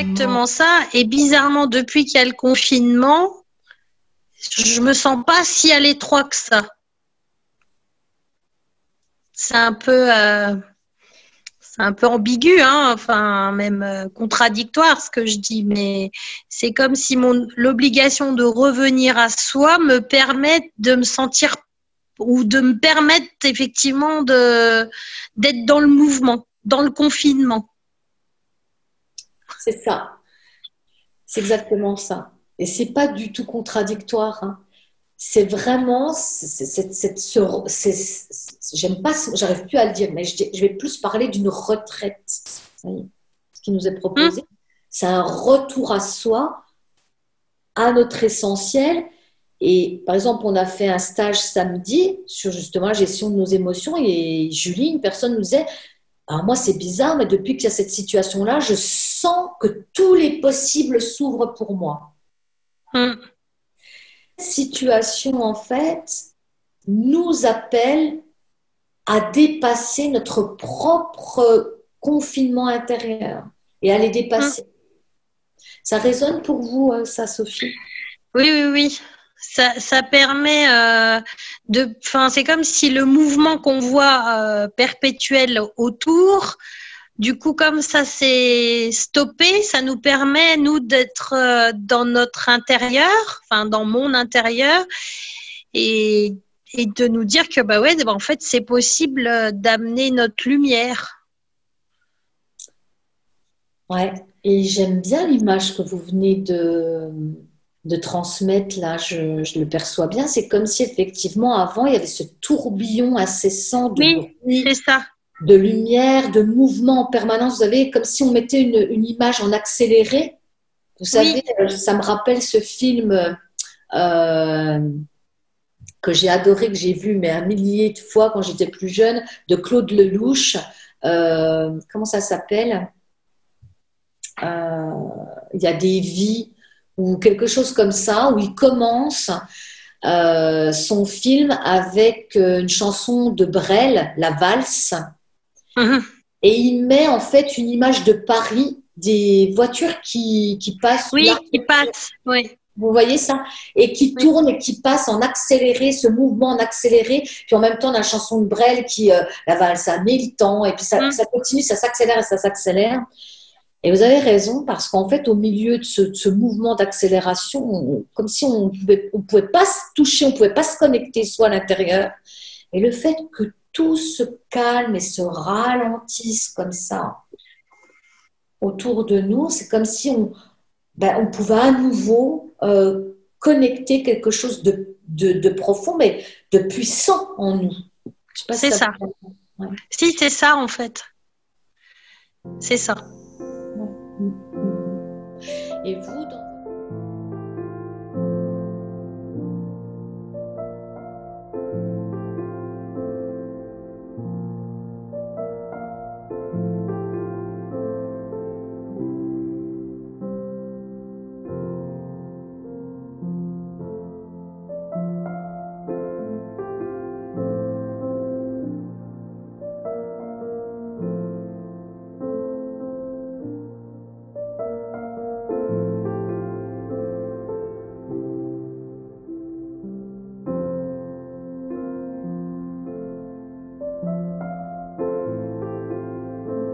exactement ça. Et bizarrement, depuis qu'il y a le confinement, je me sens pas si à l'étroit que ça. C'est un peu ambigu, hein, enfin même contradictoire ce que je dis, mais c'est comme si l'obligation de revenir à soi me permet de me sentir ou de me permettre effectivement d'être dans le mouvement, dans le confinement. C'est ça. C'est exactement ça. Et c'est pas du tout contradictoire, hein. C'est vraiment, j'aime pas, j'arrive plus à le dire, mais je vais plus parler d'une retraite. Vous voyez, ce qui nous est proposé, c'est un retour à soi, à notre essentiel. Et par exemple, on a fait un stage samedi sur justement la gestion de nos émotions et Julie, une personne nous disait, alors moi c'est bizarre, mais depuis qu'il y a cette situation-là, je sens que tous les possibles s'ouvrent pour moi. Cette situation, en fait, nous appelle à dépasser notre propre confinement intérieur et à les dépasser. Ça résonne pour vous, ça, Sophie? Oui, oui, oui. Ça permet c'est comme si le mouvement qu'on voit perpétuel autour, du coup, comme ça s'est stoppé, ça nous permet, nous, d'être dans notre intérieur, enfin, dans mon intérieur, et de nous dire que, en fait, c'est possible d'amener notre lumière. Ouais, et j'aime bien l'image que vous venez de transmettre, là, je le perçois bien. C'est comme si, effectivement, avant, il y avait ce tourbillon incessant de Oui, bruit, c'est ça. de lumière, de mouvement en permanence. Vous savez, comme si on mettait une image en accéléré. Vous savez, ça me rappelle ce film que j'ai adoré, que j'ai vu mais un millier de fois quand j'étais plus jeune, de Claude Lelouch. Comment ça s'appelle? Il y a des vies ou quelque chose comme ça, où il commence son film avec une chanson de Brel, La Valse. Et il met en fait une image de Paris, des voitures qui passent. Oui, qui passent, oui. Vous voyez ça? Et qui tourne et qui passe en accéléré, ce mouvement en accéléré. Puis en même temps, la chanson de Brel qui, la valse à 1000 temps, et puis ça continue, ça s'accélère et ça s'accélère. Et vous avez raison, parce qu'en fait, au milieu de ce mouvement d'accélération, comme si on pouvait pas se toucher, on pouvait pas se connecter soi à l'intérieur. Et le fait que tout se calme et se ralentisse comme ça autour de nous, c'est comme si on pouvait à nouveau connecter quelque chose de profond, mais de puissant en nous. Je sais pas c'est si ça. Ouais. Si, c'est ça en fait. C'est ça. Et vous,